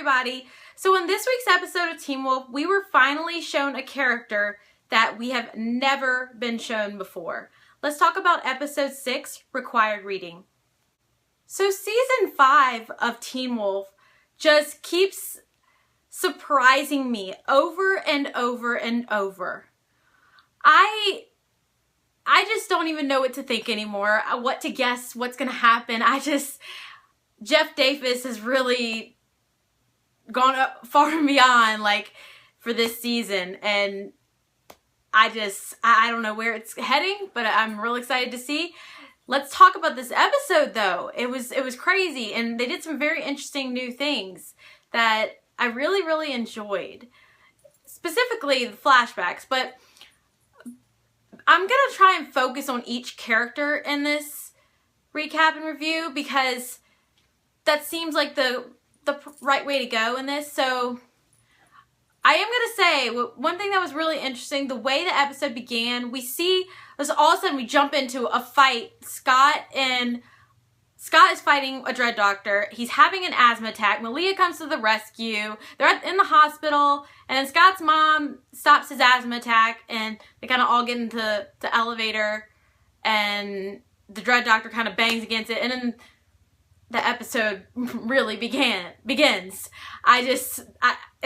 everybody. So in this week's episode of Teen Wolf, we were finally shown a character that we have never been shown before. Let's talk about episode 6, Required Reading. So season 5 of Teen Wolf just keeps surprising me over and over and over. I just don't even know what to think anymore, what to guess, what's going to happen. Jeff Davis has really gone up far and beyond, like, for this season, and I don't know where it's heading, but I'm real excited to see. Let's talk about this episode, though. It was crazy, and they did some very interesting new things that I really, really enjoyed. Specifically, the flashbacks, but I'm going to try and focus on each character in this recap and review because that seems like the right way to go in this. So I am going to say one thing that was really interesting, the way the episode began, we see all of a sudden we jump into a fight. Scott is fighting a dread doctor. He's having an asthma attack. Malia comes to the rescue. They're in the hospital, and then Scott's mom stops his asthma attack, and they kind of all get into the elevator, and the dread doctor kind of bangs against it, and then the episode really begins.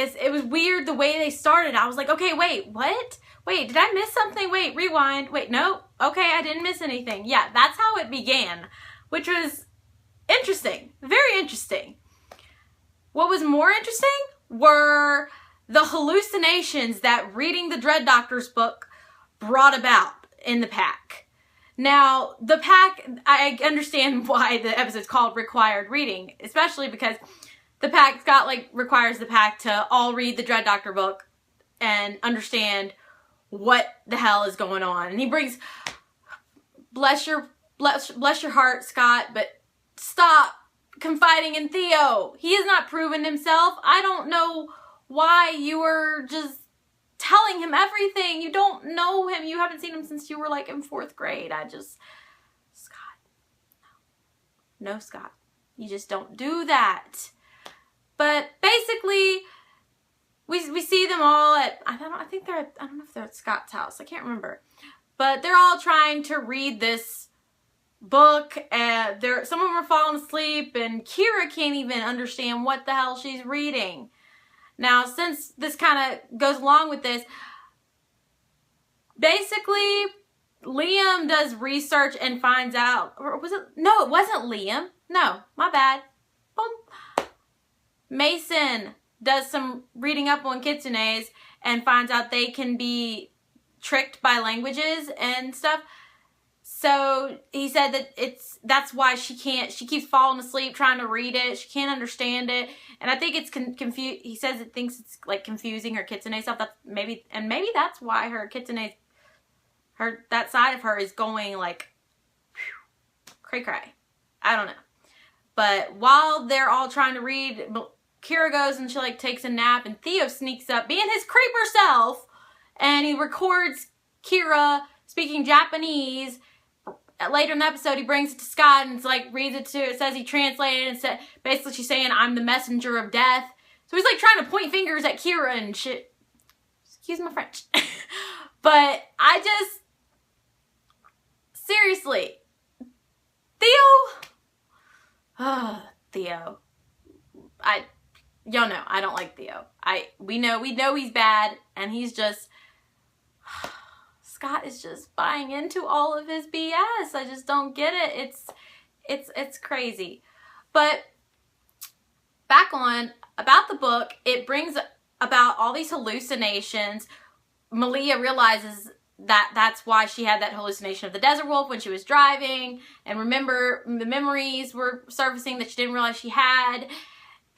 It was weird the way they started. I was like, okay, wait, what? Wait, did I miss something? Wait, rewind. Wait, no. Okay, I didn't miss anything. Yeah, that's how it began, which was interesting. Very interesting. What was more interesting were the hallucinations that reading the Dread Doctor's book brought about in the pack. Now, the pack, I understand why the episode's called Required Reading, especially because the pack, Scott, requires the pack to all read the Dread Doctor book and understand what the hell is going on. And he brings, bless your heart, Scott, but stop confiding in Theo. He has not proven himself. I don't know why you were just telling him everything. You don't know him. You haven't seen him since you were in 4th grade. Scott, no, Scott. You just don't do that. But basically, we see them all at, I don't know if they're at Scott's house. I can't remember. But they're all trying to read this book, and some of them are falling asleep, and Kira can't even understand what the hell she's reading. Now, since this kind of goes along with this, basically, Liam does research and finds out, or was it? No, it wasn't Liam. No, my bad. Boom. Mason does some reading up on kitsunes and finds out they can be tricked by languages and stuff. So he said that that's why she keeps falling asleep trying to read it. She can't understand it. And I think it's confused. He says it thinks it's confusing her kitsune self. Maybe that's why her kitsune, that side of her is going cray cray. I don't know. But while they're all trying to read, Kira goes and she takes a nap, and Theo sneaks up being his creeper self, and he records Kira speaking Japanese. Later in the episode, he brings it to Scott and reads it to, it says he translated and basically she's saying, I'm the messenger of death. So he's trying to point fingers at Kira and shit. Excuse my French. But seriously, Theo. Y'all know, I don't like Theo. We know he's bad, and he's just, Scott is just buying into all of his BS. I just don't get it. It's crazy. But back on about the book, it brings about all these hallucinations. Malia realizes that that's why she had that hallucination of the desert wolf when she was driving, and remember the memories were surfacing that she didn't realize she had.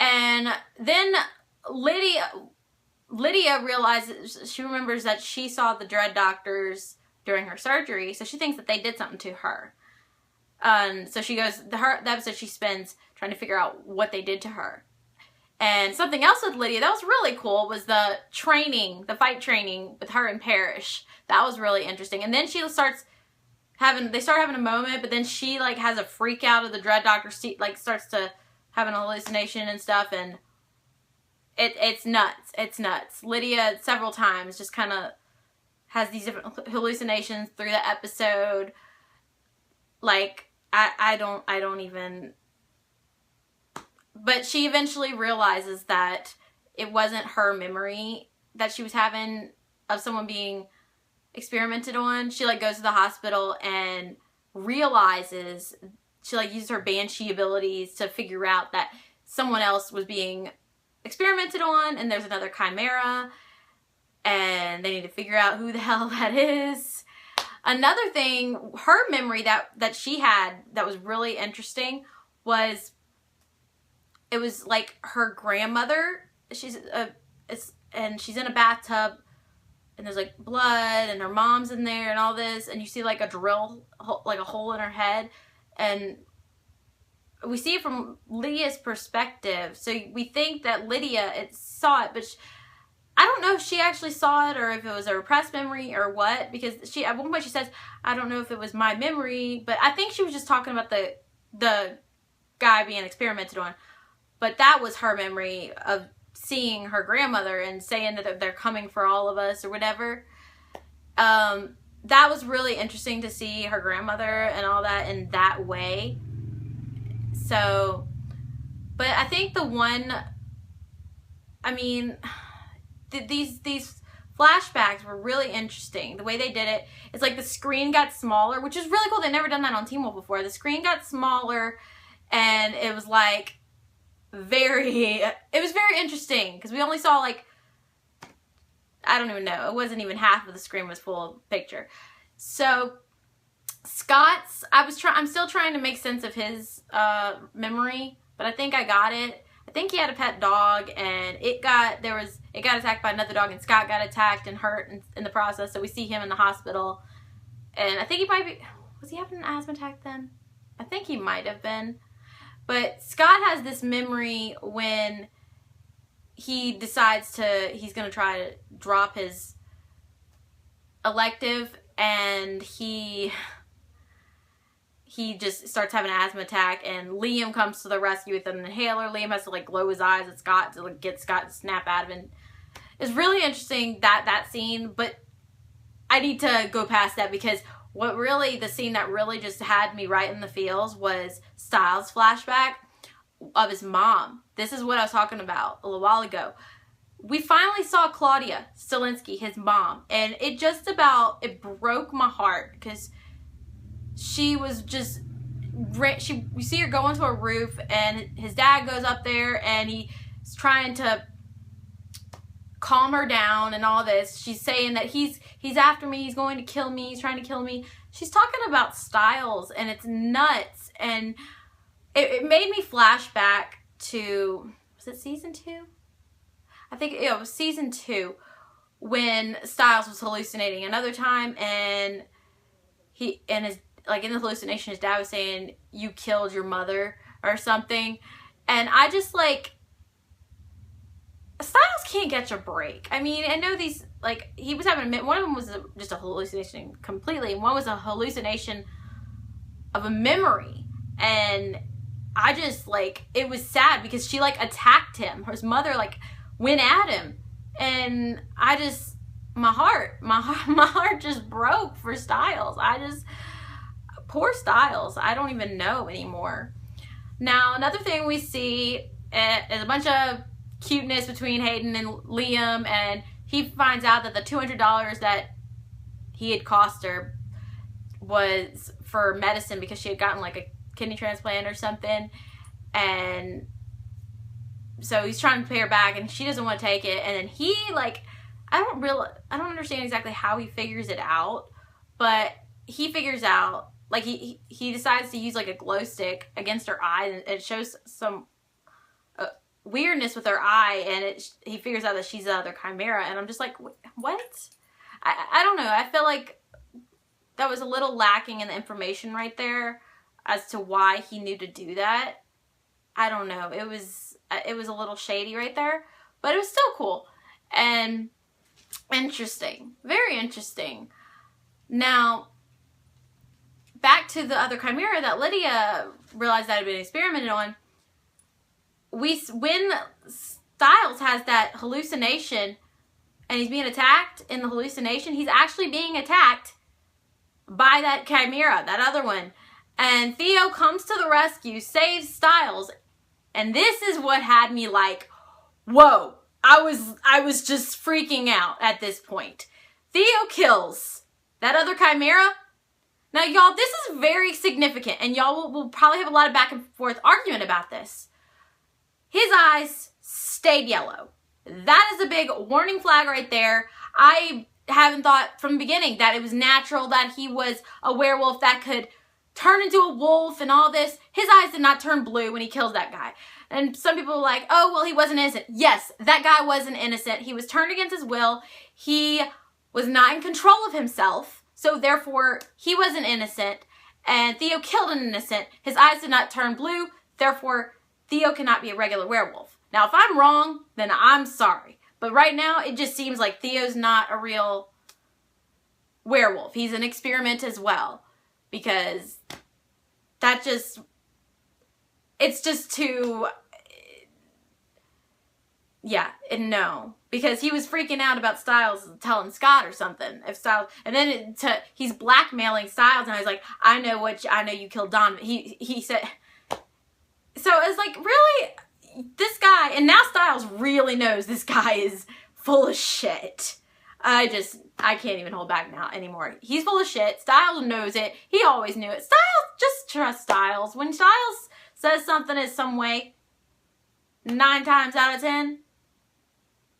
And then Lydia realizes, she remembers that she saw the Dread Doctors during her surgery, so she thinks that they did something to her. So she goes, the episode she spends trying to figure out what they did to her. And something else with Lydia that was really cool was the fight training with her and Parrish. That was really interesting. And then they start having a moment, but then she has a freak out of the Dread Doctor, starts to have an hallucination and stuff, and it's nuts. It's nuts. Lydia several times just kind of has these different hallucinations through the episode. Like, I don't even... But she eventually realizes that it wasn't her memory that she was having of someone being experimented on. She, like, goes to the hospital and realizes... She, like, uses her banshee abilities to figure out that someone else was being experimented on, and there's another chimera, and they need to figure out who the hell that is. Another thing, her memory that she had that was really interesting was, it was like her grandmother, she's in a bathtub, and there's like blood, and her mom's in there, and all this, and you see like a drill, like a hole in her head, and we see it from Lydia's perspective. So we think that Lydia saw it, but I don't know if she actually saw it or if it was a repressed memory or what, because she, at one point she says, I don't know if it was my memory, but I think she was just talking about the guy being experimented on. But that was her memory of seeing her grandmother and saying that they're coming for all of us or whatever. That was really interesting to see her grandmother and all that in that way. So, but I think the one, I mean, these flashbacks were really interesting. The way they did it, it's like the screen got smaller, which is really cool. They've never done that on Teen Wolf before. The screen got smaller, and it was like it was very interesting, because we only saw like, I don't even know, it wasn't even half of the screen was full of picture. So Scott's, I'm still trying to make sense of his memory, but I think I got it. I think he had a pet dog, and it got attacked by another dog, and Scott got attacked and hurt in the process. So we see him in the hospital, and I think was he having an asthma attack then? I think he might have been. But Scott has this memory when he decides he's going to try to drop his elective, and he just starts having an asthma attack, and Liam comes to the rescue with an inhaler. Liam has to like glow his eyes at Scott to like, get Scott to snap out of it. It's really interesting, that scene, but I need to go past that, because the scene that really just had me right in the feels was Stiles' flashback of his mom. This is what I was talking about a little while ago. We finally saw Claudia Stilinski, his mom, and it broke my heart, because she was just, we see her go into a roof, and his dad goes up there, and he's trying to calm her down and all this. She's saying that he's after me, he's going to kill me, he's trying to kill me. She's talking about Stiles, and it's nuts, and it made me flash back to, was it season 2? I think it was season 2, when Stiles was hallucinating another time, and in the hallucination, his dad was saying, you killed your mother or something. And I just like, Stiles can't catch a break. I mean, I know these, like, he was having one of them was just a hallucination completely, and one was a hallucination of a memory. And I just, like, it was sad, because she, like, attacked him. His mother, like, went at him. And I just, my heart just broke for Stiles. Poor Stiles. I don't even know anymore. Now, another thing we see is a bunch of cuteness between Hayden and Liam, and he finds out that the $200 that he had cost her was for medicine, because she had gotten like a kidney transplant or something, and so he's trying to pay her back, and she doesn't want to take it. And then he, like, I don't understand exactly how he figures it out, but he figures out, like, he decides to use like a glow stick against her eye, and it shows some weirdness with her eye, and he figures out that she's the other chimera, and I'm just like, what? I don't know. I feel like that was a little lacking in the information right there as to why he knew to do that. I don't know. It was a little shady right there, but it was still cool and interesting. Very interesting. Now, back to the other chimera that Lydia realized that had been experimented on. When Stiles has that hallucination and he's being attacked in the hallucination, he's actually being attacked by that chimera, that other one. And Theo comes to the rescue, saves Stiles, and this is what had me like, whoa. I was just freaking out at this point. Theo kills that other chimera. Now, y'all, this is very significant, and y'all will probably have a lot of back and forth argument about this. His eyes stayed yellow. That is a big warning flag right there. I haven't thought from the beginning that it was natural that he was a werewolf that could turn into a wolf and all this. His eyes did not turn blue when he kills that guy. And some people are like, oh, well, he wasn't innocent. Yes, that guy wasn't innocent. He was turned against his will. He was not in control of himself. So therefore, he wasn't innocent. And Theo killed an innocent. His eyes did not turn blue. Therefore, Theo cannot be a regular werewolf. Now, if I'm wrong, then I'm sorry. But right now, it just seems like Theo's not a real werewolf. He's an experiment as well. Because that just... it's just too, yeah, and no. Because he was freaking out about Stiles telling Scott or something. If Stiles, and then he's blackmailing Stiles, and I was like, I know you killed Don. He said, so it's like, really, this guy, and now Stiles really knows this guy is full of shit. I can't even hold back now anymore. He's full of shit. Stiles knows it. He always knew it. Stiles, just trust Stiles. When Stiles says something is some way, 9 times out of 10,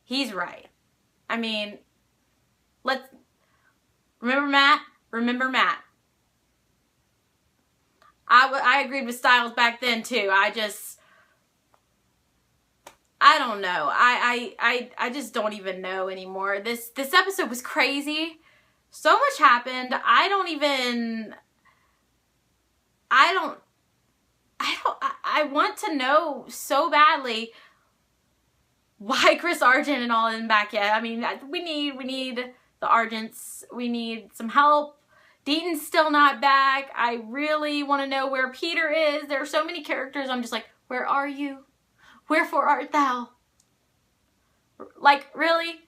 he's right. I mean, remember Matt? Remember Matt. I agreed with Stiles back then too. I don't know. I just don't even know anymore. This episode was crazy. So much happened. I want to know so badly why Chris Argent and all isn't back yet. I mean, we need the Argents. We need some help. Deaton's still not back. I really want to know where Peter is. There are so many characters. I'm just like, where are you? Wherefore art thou? Like, really?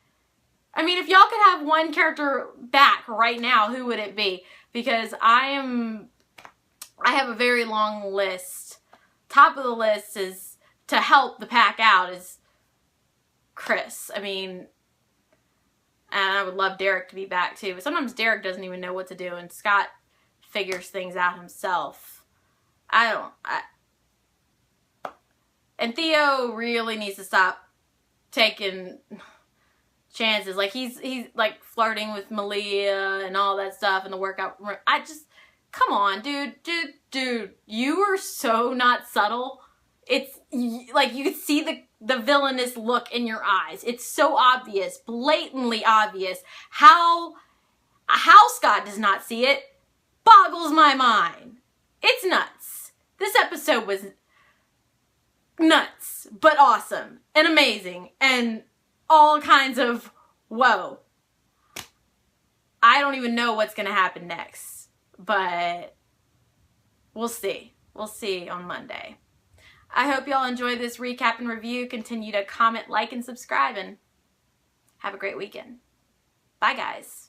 I mean, if y'all could have one character back right now, who would it be? Because I have a very long list. Top of the list is, to help the pack out, is Chris. I mean, and I would love Derek to be back too. But sometimes Derek doesn't even know what to do, and Scott figures things out himself. And Theo really needs to stop taking chances. Like, he's like flirting with Malia and all that stuff in the workout room. Come on, dude, you are so not subtle. It's like you can see the villainous look in your eyes. It's so obvious, blatantly obvious. How Scott does not see it boggles my mind. It's nuts. This episode was nuts, but awesome and amazing and all kinds of whoa. I don't even know what's going to happen next, but we'll see. We'll see on Monday. I hope y'all enjoy this recap and review. Continue to comment, like, and subscribe, and have a great weekend. Bye, guys.